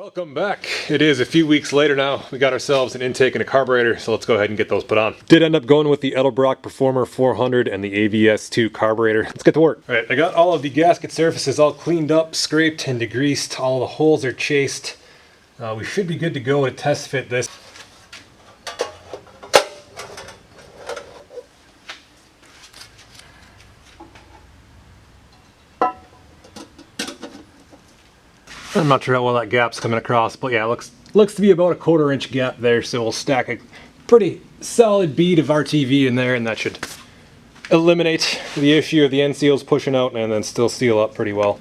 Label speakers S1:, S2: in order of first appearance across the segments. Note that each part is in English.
S1: Welcome back. It is a few weeks later now. We got ourselves an intake and a carburetor, so let's go ahead and get those put on. Did end up going with the Edelbrock Performer 400 and the AVS2 carburetor. Let's get to work. All right, I got all of the gasket surfaces all cleaned up, scraped, and degreased. All the holes are chased. We should be good to go to test fit this. I'm not sure how well that gap's coming across, but yeah, it looks to be about a 1/4 inch gap there, so we'll stack a pretty solid bead of RTV in there, and that should eliminate the issue of the end seals pushing out and then still seal up pretty well.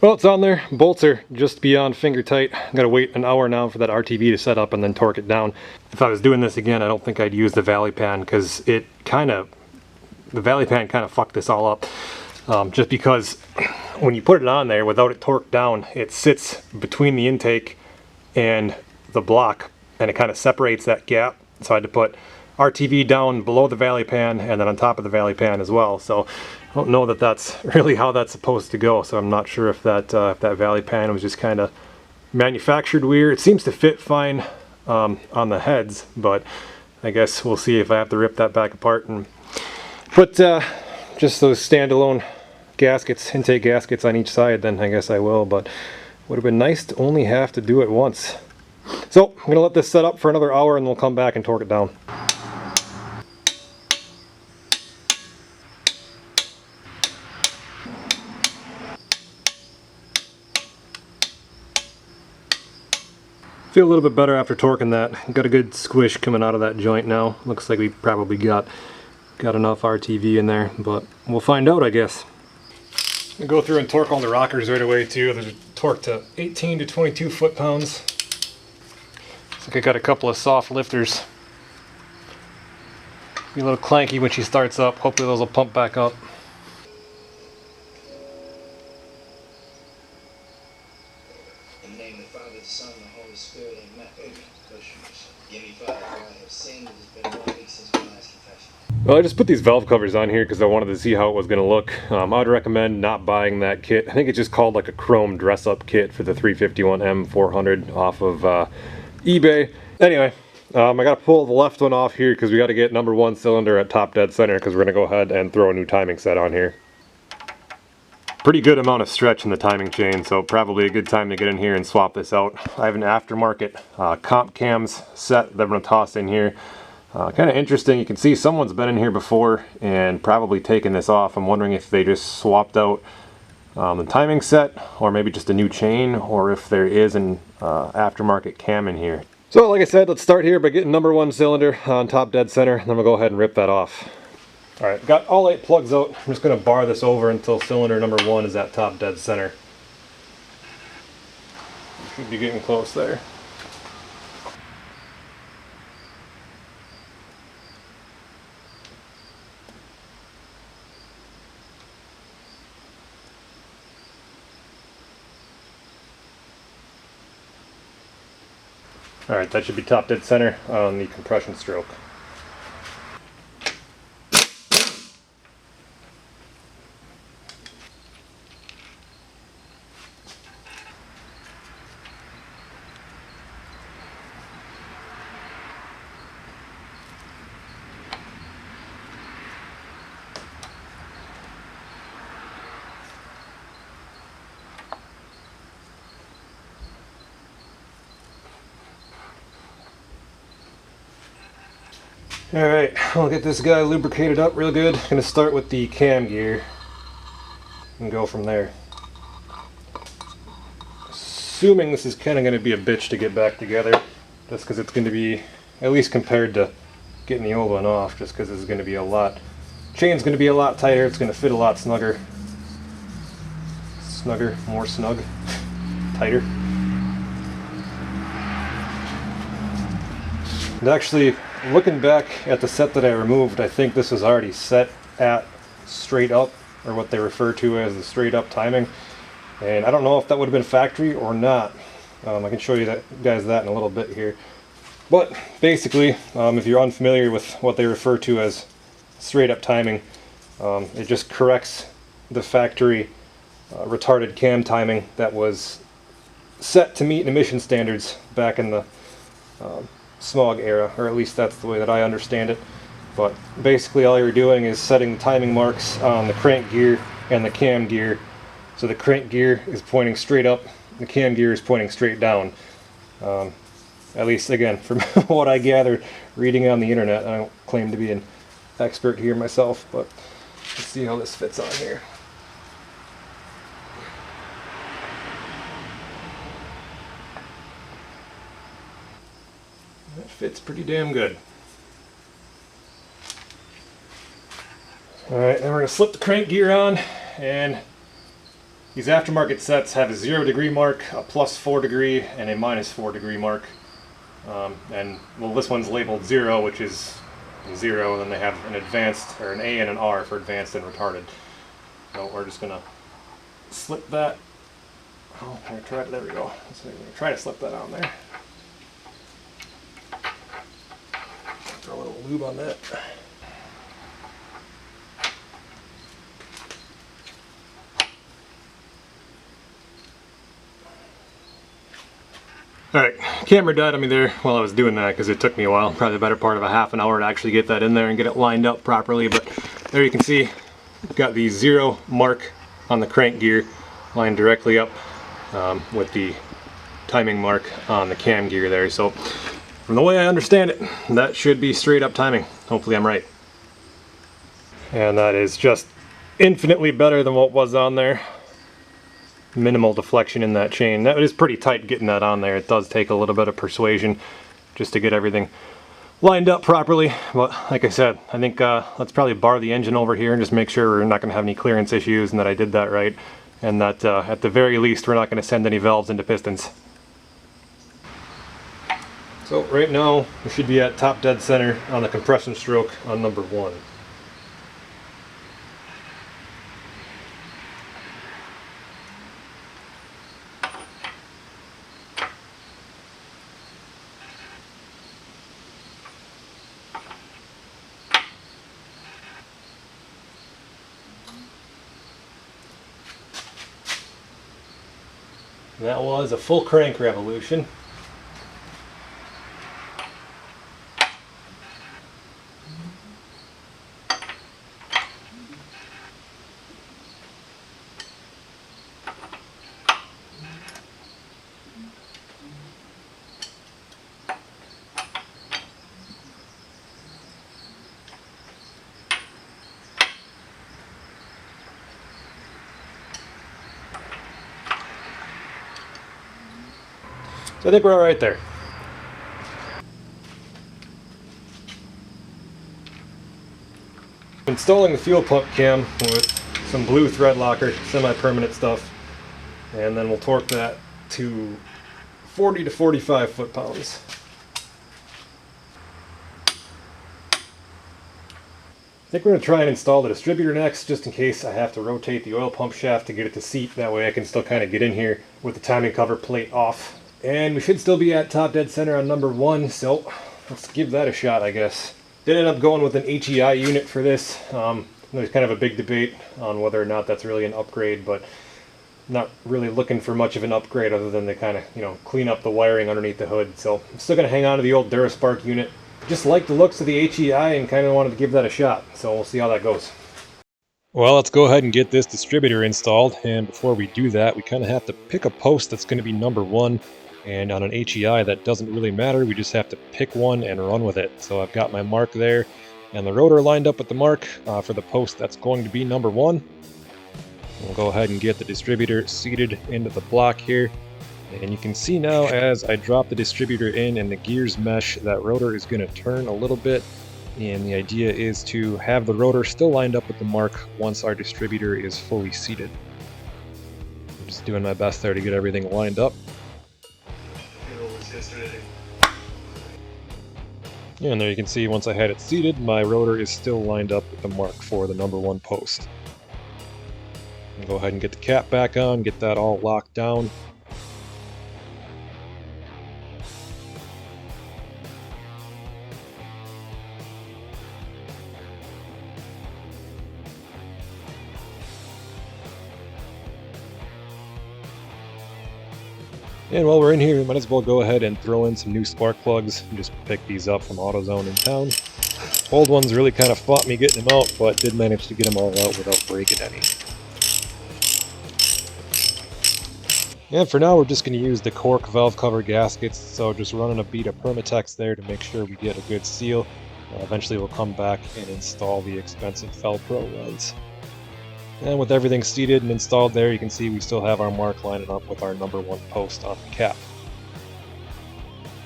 S1: Well, it's on there. Bolts are just beyond finger tight. Gotta wait an hour now for that RTV to set up and then torque it down. If I was doing this again, I don't think I'd use the valley pan because the valley pan kind of fucked this all up. Just because when you put it on there without it torqued down, it sits between the intake and the block and it kind of separates that gap. So I had to put RTV down below the valley pan and then on top of the valley pan as well. So I don't know that that's really how that's supposed to go, so I'm not sure if that valley pan was just kind of manufactured weird. It seems to fit fine on the heads, but I guess we'll see if I have to rip that back apart and put just those standalone gaskets, intake gaskets on each side, then I guess I will, but would have been nice to only have to do it once. So I'm going to let this set up for another hour and we'll come back and torque it down. Feel a little bit better after torquing that. Got a good squish coming out of that joint now. Looks like we probably got enough RTV in there, but we'll find out, I guess. I'll go through and torque all the rockers right away too. They're torqued to 18 to 22 foot-pounds. Looks like I got a couple of soft lifters. Be a little clanky when she starts up. Hopefully those will pump back up.
S2: In the name of the Father, the Son, and the Holy Spirit, amen. Give me, Father, for I have sinned. It has been 1 week since my last confession.
S1: Well, I just put these valve covers on here because I wanted to see how it was going to look. I would recommend not buying that kit. I think it's just called like a chrome dress-up kit for the 351M 400 off of eBay. Anyway, I got to pull the left one off here because we got to get number 1 cylinder at top dead center because we're going to go ahead and throw a new timing set on here. Pretty good amount of stretch in the timing chain, so probably a good time to get in here and swap this out. I have an aftermarket comp cams set that I'm going to toss in here. Kind of interesting, you can see someone's been in here before and probably taken this off. I'm wondering if they just swapped out the timing set or maybe just a new chain, or if there is an aftermarket cam in here. So like I said, let's start here by getting number 1 cylinder on top dead center, and then we'll go ahead and rip that off. Alright, got all 8 plugs out. I'm just going to bar this over until cylinder number 1 is at top dead center. Should be getting close there. Alright, that should be top dead center on the compression stroke. Alright, I'll get this guy lubricated up real good. I'm gonna start with the cam gear and go from there. Assuming this is kind of going to be a bitch to get back together, just because it's going to be, at least compared to getting the old one off, just because it's going to be a lot, chain's going to be a lot tighter, it's going to fit a lot snugger. Snugger, more snug, tighter. And actually, looking back at the set that I removed, I think this was already set at straight up, or what they refer to as the straight up timing. And I don't know if that would have been factory or not. I can show you guys that in a little bit here. But basically, if you're unfamiliar with what they refer to as straight up timing, it just corrects the factory retarded cam timing that was set to meet emission standards back in the smog era, or at least that's the way that I understand it. But basically all you're doing is setting the timing marks on the crank gear and the cam gear. So the crank gear is pointing straight up, the cam gear is pointing straight down. At least, again, from what I gathered reading on the internet. I don't claim to be an expert here myself, but let's see how this fits on here. That fits pretty damn good. Alright, then we're going to slip the crank gear on, and these aftermarket sets have a 0 degree mark, a +4 degree, and a -4 degree mark. And well, this one's labeled 0, which is 0, and then they have an advanced, or an A and an R for advanced and retarded. So we're just going to slip that. Oh, I'm going to try it. There we go. So we're going to try to slip that on there. Throw a little lube on that. Alright, camera died on me there while I was doing that because it took me a while, probably the better part of a half an hour to actually get that in there and get it lined up properly. But there you can see, got the 0 mark on the crank gear lined directly up with the timing mark on the cam gear there. So from the way I understand it, that should be straight up timing. Hopefully I'm right. And that is just infinitely better than what was on there. Minimal deflection in that chain. That is pretty tight getting that on there. It does take a little bit of persuasion just to get everything lined up properly. But like I said, I think let's probably bar the engine over here and just make sure we're not going to have any clearance issues and that I did that right. And that at the very least we're not going to send any valves into pistons. So right now we should be at top dead center on the compression stroke on number 1. That was a full crank revolution. So I think we're all right there. Installing the fuel pump cam with some blue thread locker, semi-permanent stuff, and then we'll torque that to 40 to 45 foot-pounds. I think we're going to try and install the distributor next, just in case I have to rotate the oil pump shaft to get it to seat. That way I can still kind of get in here with the timing cover plate off. And we should still be at top dead center on number 1, so let's give that a shot, I guess. Did end up going with an HEI unit for this. There's kind of a big debate on whether or not that's really an upgrade, but not really looking for much of an upgrade other than to kind of, you know, clean up the wiring underneath the hood. So I'm still going to hang on to the old Duraspark unit. Just like the looks of the HEI and kind of wanted to give that a shot. So we'll see how that goes. Well, let's go ahead and get this distributor installed. And before we do that, we kind of have to pick a post that's going to be number 1 And on an HEI, that doesn't really matter. We just have to pick one and run with it. So I've got my mark there, and the rotor lined up with the mark for the post that's going to be number 1. We'll go ahead and get the distributor seated into the block here. And you can see now as I drop the distributor in and the gears mesh, that rotor is going to turn a little bit. And the idea is to have the rotor still lined up with the mark once our distributor is fully seated. I'm just doing my best there to get everything lined up. Yeah, and there you can see once I had it seated, my rotor is still lined up with the mark for the number 1 post. I'll go ahead and get the cap back on, get that all locked down. And while we're in here, we might as well go ahead and throw in some new spark plugs. Just pick these up from AutoZone in town. Old ones really kind of fought me getting them out, but did manage to get them all out without breaking any. And for now, we're just going to use the cork valve cover gaskets, so just running a bead of Permatex there to make sure we get a good seal. Eventually we'll come back and install the expensive Felpro ones. And with everything seated and installed there, you can see we still have our mark lining up with our number 1 post on the cap.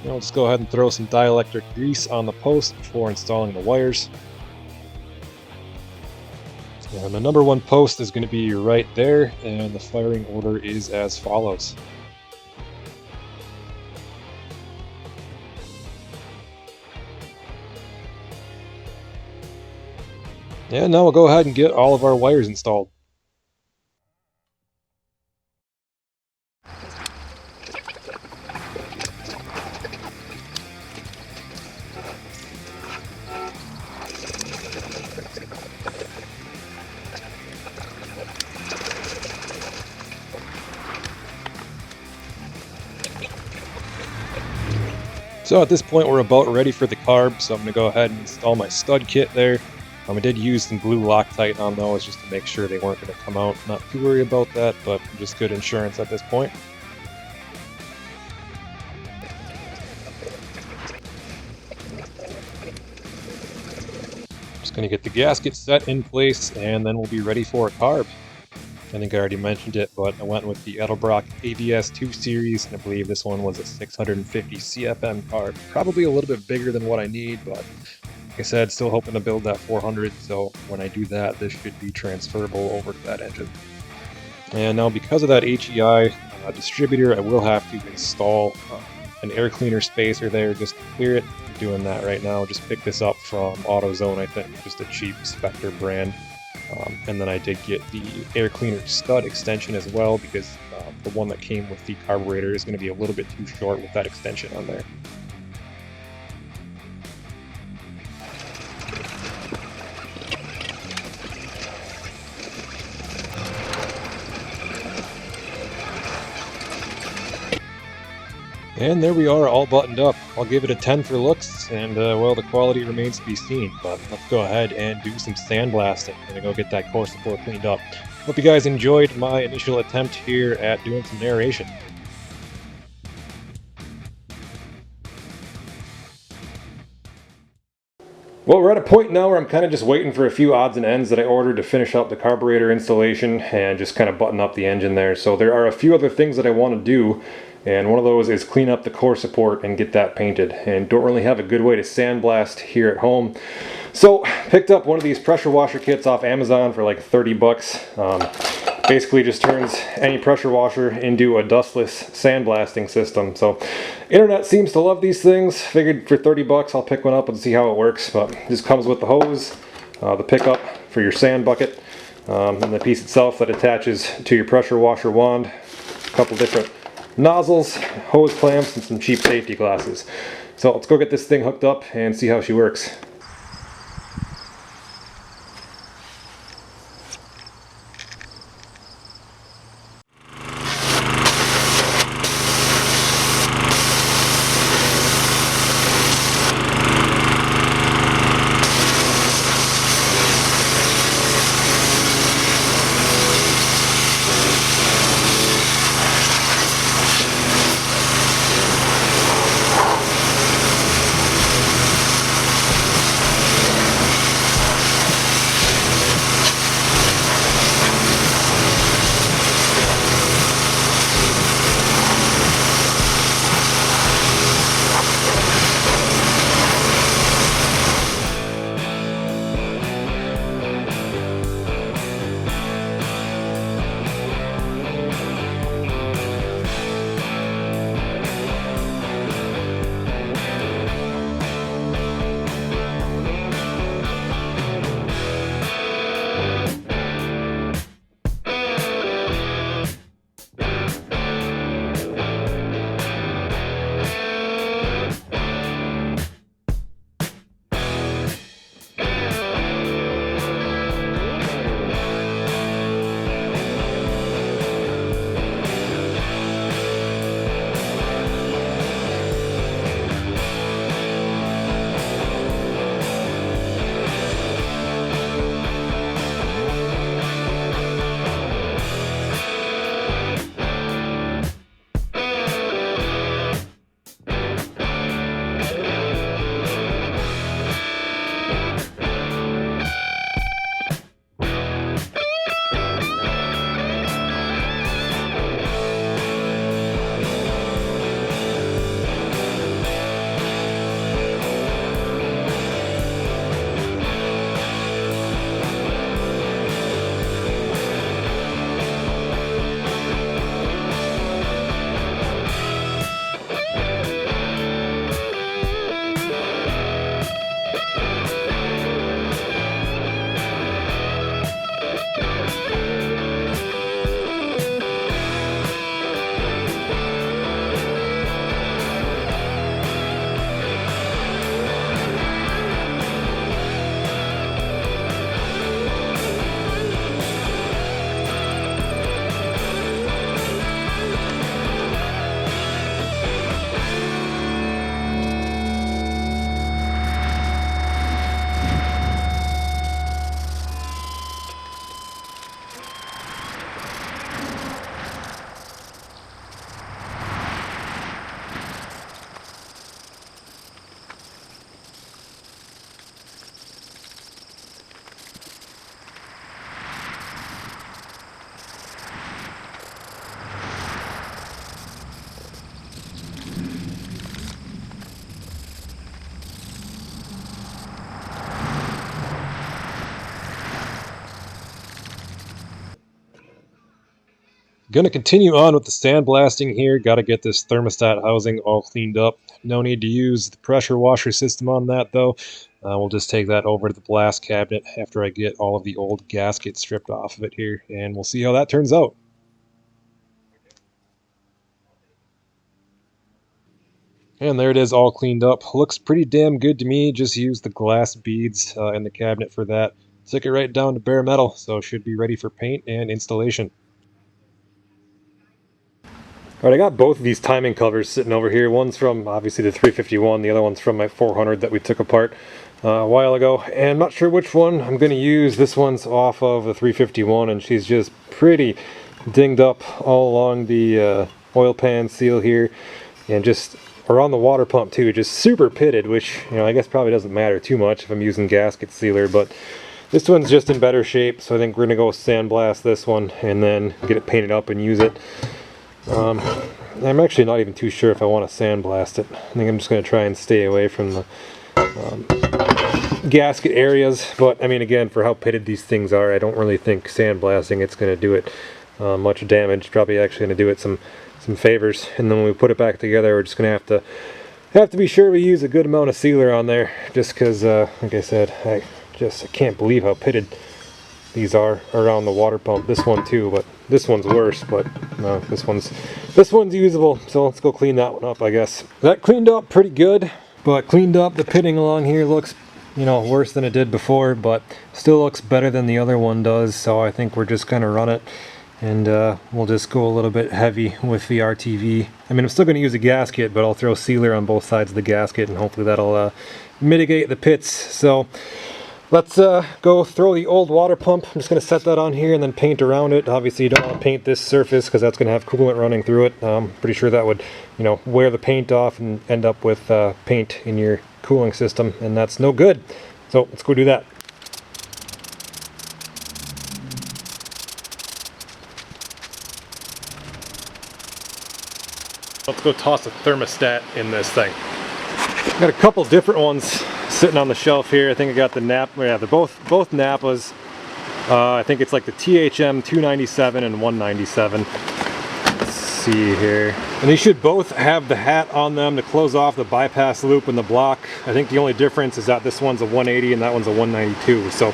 S1: Now we'll just go ahead and throw some dielectric grease on the post before installing the wires. And the number 1 post is going to be right there, and the firing order is as follows. And now we'll go ahead and get all of our wires installed. So at this point we're about ready for the carb, so I'm going to go ahead and install my stud kit there. I did use some blue Loctite on those just to make sure they weren't going to come out. Not too worried about that, but just good insurance at this point. Just going to get the gasket set in place, and then we'll be ready for a carb. I think I already mentioned it, but I went with the Edelbrock AVS2 series, and I believe this one was a 650 CFM carb. Probably a little bit bigger than what I need, but like I said, still hoping to build that 400, so when I do that, this should be transferable over to that engine. And now because of that HEI distributor, I will have to install an air cleaner spacer there just to clear it. I'm doing that right now. Just picked this up from AutoZone, I think, just a cheap Spectre brand. And then I did get the air cleaner stud extension as well, because the one that came with the carburetor is going to be a little bit too short with that extension on there. And there we are, all buttoned up. I'll give it a 10 for looks, and well, the quality remains to be seen, but let's go ahead and do some sandblasting. I'm gonna go get that core support cleaned up. Hope you guys enjoyed my initial attempt here at doing some narration. Well, we're at a point now where I'm kind of just waiting for a few odds and ends that I ordered to finish up the carburetor installation and just kind of button up the engine there. So there are a few other things that I want to do, and one of those is clean up the core support and get that painted, and don't really have a good way to sandblast here at home. So picked up one of these pressure washer kits off Amazon for like 30 bucks. Basically just turns any pressure washer into a dustless sandblasting system. So internet seems to love these things. Figured for 30 bucks I'll pick one up and see how it works. But this comes with the hose, the pickup for your sand bucket, and the piece itself that attaches to your pressure washer wand. A couple different nozzles, hose clamps, and some cheap safety glasses. So let's go get this thing hooked up and see how she works. Gonna continue on with the sandblasting here. Got to get this thermostat housing all cleaned up. No need to use the pressure washer system on that though. We'll just take that over to the blast cabinet after I get all of the old gaskets stripped off of it here, and we'll see how that turns out. And there it is, all cleaned up. Looks pretty damn good to me. Just used the glass beads in the cabinet for that. Took it right down to bare metal, so should be ready for paint and installation. All right, I got both of these timing covers sitting over here. One's from obviously the 351, the other one's from my 400 that we took apart a while ago. And I'm not sure which one I'm going to use. This one's off of the 351, and she's just pretty dinged up all along the oil pan seal here, and just around the water pump too, just super pitted, which, you know, I guess probably doesn't matter too much if I'm using gasket sealer, but this one's just in better shape, so I think we're gonna go sandblast this one and then get it painted up and use it. I'm actually not even too sure if I want to sandblast it. I think I'm just going to try and stay away from the gasket areas, but I mean, again, for how pitted these things are, I don't really think sandblasting it's going to do it much damage. Probably actually going to do it some favors, and then when we put it back together, we're just going to have to be sure we use a good amount of sealer on there, just because like I said, I can't believe how pitted these are around the water pump. This one too, but this one's worse, but no, this one's usable, so let's go clean that one up, I guess. That cleaned up pretty good, but cleaned up. The pitting along here looks, you know, worse than it did before, but still looks better than the other one does, so I think we're just gonna run it, and we'll just go a little bit heavy with the RTV. I mean, I'm still gonna use a gasket, but I'll throw sealer on both sides of the gasket, and hopefully that'll mitigate the pits. So let's go throw the old water pump. I'm just going to set that on here and then paint around it. Obviously you don't want to paint this surface because that's going to have coolant running through it. I'm pretty sure that would, you know, wear the paint off and end up with paint in your cooling system, and that's no good. So let's go do that. Let's go toss a thermostat in this thing. Got a couple different ones sitting on the shelf here. I think I got the Napa, yeah, they're both Napas. I think it's like the THM 297 and 197. Let's see here. And these should both have the hat on them to close off the bypass loop in the block. I think the only difference is that this one's a 180 and that one's a 192. So I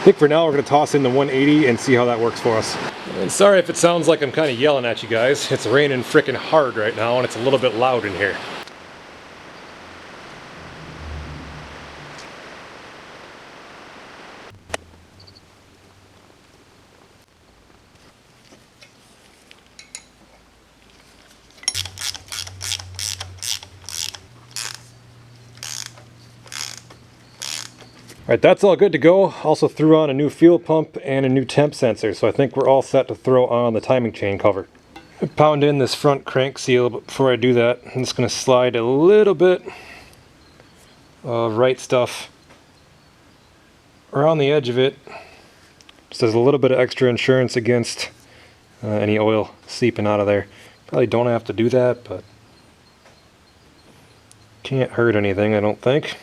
S1: think for now we're going to toss in the 180 and see how that works for us. And sorry if it sounds like I'm kind of yelling at you guys. It's raining freaking hard right now and it's a little bit loud in here. Alright, that's all good to go. Also threw on a new fuel pump and a new temp sensor, so I think we're all set to throw on the timing chain cover. I pound in this front crank seal, but before I do that, I'm just going to slide a little bit of right stuff around the edge of it, just as a little bit of extra insurance against any oil seeping out of there. Probably don't have to do that, but can't hurt anything, I don't think.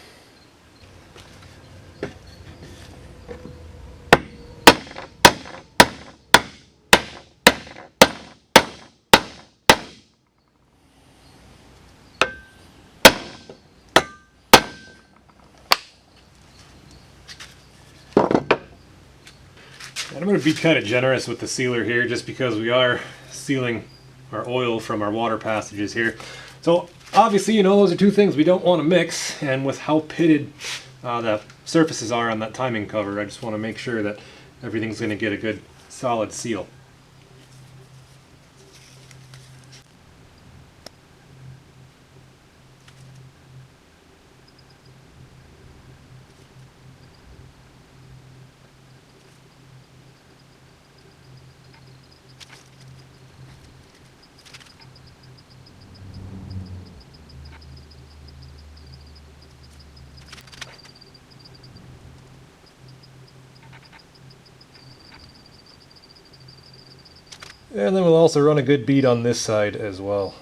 S1: And I'm going to be kind of generous with the sealer here just because we are sealing our oil from our water passages here. So obviously, you know, those are two things we don't want to mix, and with how pitted the surfaces are on that timing cover, I just want to make sure that everything's going to get a good solid seal. And then we'll also run a good bead on this side as well.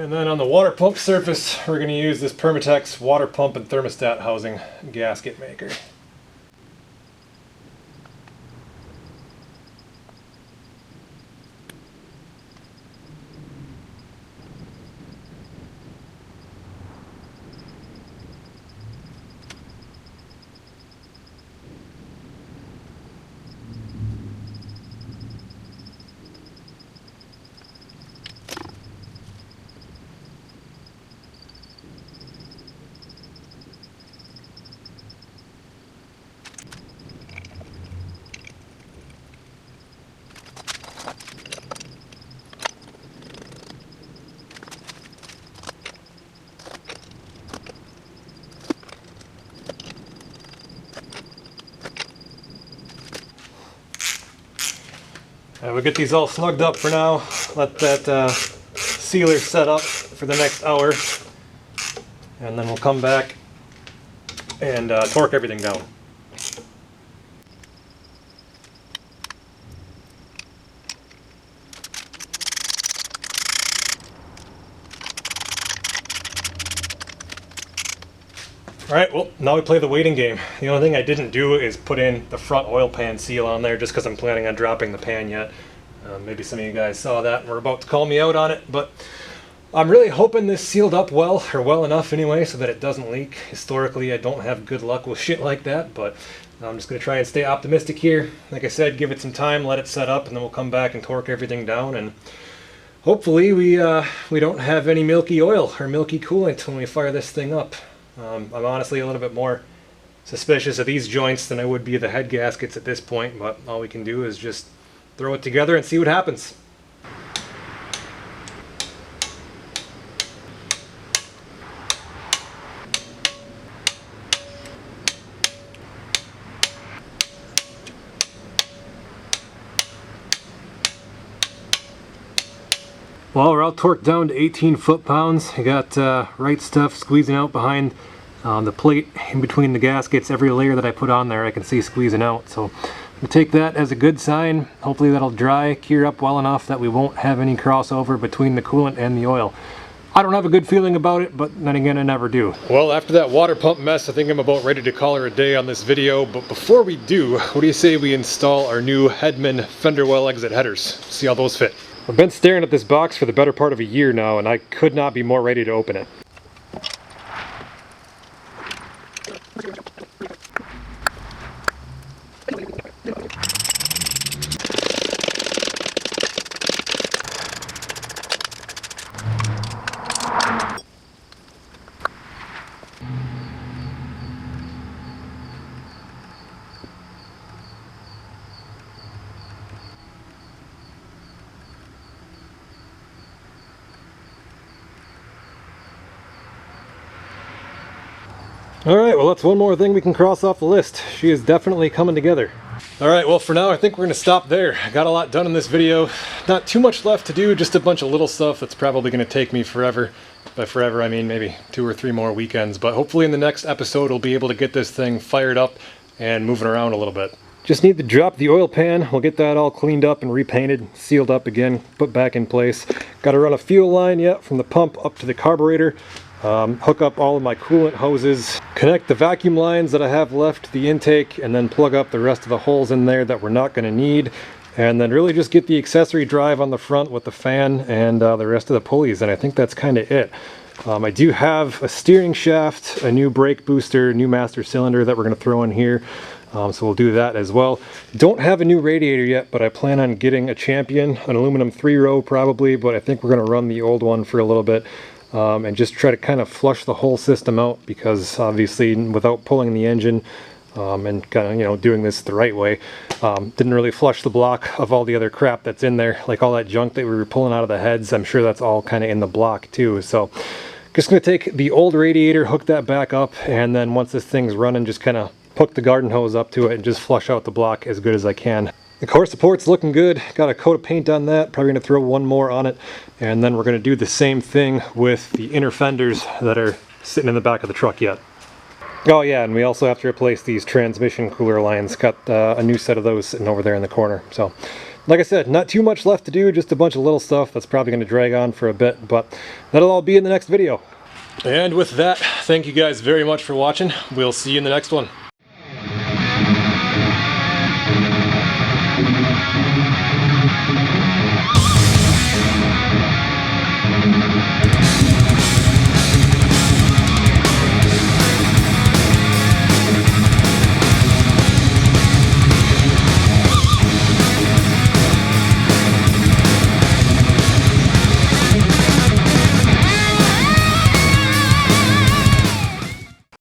S1: And then on the water pump surface, we're going to use this Permatex water pump and thermostat housing gasket maker. We'll get these all snugged up for now. Let that sealer set up for the next hour. And then we'll come back and torque everything down. Alright, well, now we play the waiting game. The only thing I didn't do is put in the front oil pan seal on there just because I'm planning on dropping the pan yet. Maybe some of you guys saw that and were about to call me out on it, but I'm really hoping this sealed up well, or well enough anyway, so that it doesn't leak. Historically, I don't have good luck with shit like that, but I'm just going to try and stay optimistic here. Like I said, give it some time, let it set up, and then we'll come back and torque everything down, and hopefully we don't have any milky oil or milky coolant when we fire this thing up. I'm honestly a little bit more suspicious of these joints than I would be of the head gaskets at this point, but all we can do is just throw it together and see what happens. Well, we're all torqued down to 18 foot-pounds. I got right stuff squeezing out behind the plate in between the gaskets. Every layer that I put on there I can see squeezing out. So I'm going to take that as a good sign. Hopefully that'll dry, cure up well enough that we won't have any crossover between the coolant and the oil. I don't have a good feeling about it, but then again, I never do. Well, after that water pump mess, I think I'm about ready to call her a day on this video. But before we do, what do you say we install our new Hedman fenderwell exit headers? See how those fit. I've been staring at this box for the better part of a year now, and I could not be more ready to open it. Alright, well that's one more thing we can cross off the list. She is definitely coming together. Alright, well for now I think we're going to stop there. I got a lot done in this video. Not too much left to do, just a bunch of little stuff that's probably going to take me forever. By forever I mean maybe 2 or 3 more weekends, but hopefully in the next episode we'll be able to get this thing fired up and moving around a little bit. Just need to drop the oil pan. We'll get that all cleaned up and repainted, sealed up again, put back in place. Got to run a fuel line yet from the pump up to the carburetor. Hook up all of my coolant hoses, connect the vacuum lines that I have left to the intake, and then plug up the rest of the holes in there that we're not going to need, and then really just get the accessory drive on the front with the fan and the rest of the pulleys, and I think that's kind of it. I do have a steering shaft, a new brake booster, new master cylinder that we're going to throw in here, so we'll do that as well. Don't have a new radiator yet, but I plan on getting a Champion, an aluminum 3-row probably, but I think we're going to run the old one for a little bit. And just try to kind of flush the whole system out, because obviously without pulling the engine and kind of, you know, doing this the right way, didn't really flush the block of all the other crap that's in there, like all that junk that we were pulling out of the heads. I'm sure that's all kind of in the block too. So just going to take the old radiator, hook that back up, and then once this thing's running, just kind of hook the garden hose up to it and just flush out the block as good as I can. The core support's looking good. Got a coat of paint on that. Probably going to throw one more on it. And then we're going to do the same thing with the inner fenders that are sitting in the back of the truck yet. Oh yeah, and we also have to replace these transmission cooler lines. Got a new set of those sitting over there in the corner. So Like I said, not too much left to do, just a bunch of little stuff that's probably going to drag on for a bit, but that'll all be in the next video. And with that, thank you guys very much for watching. We'll see you in the next one.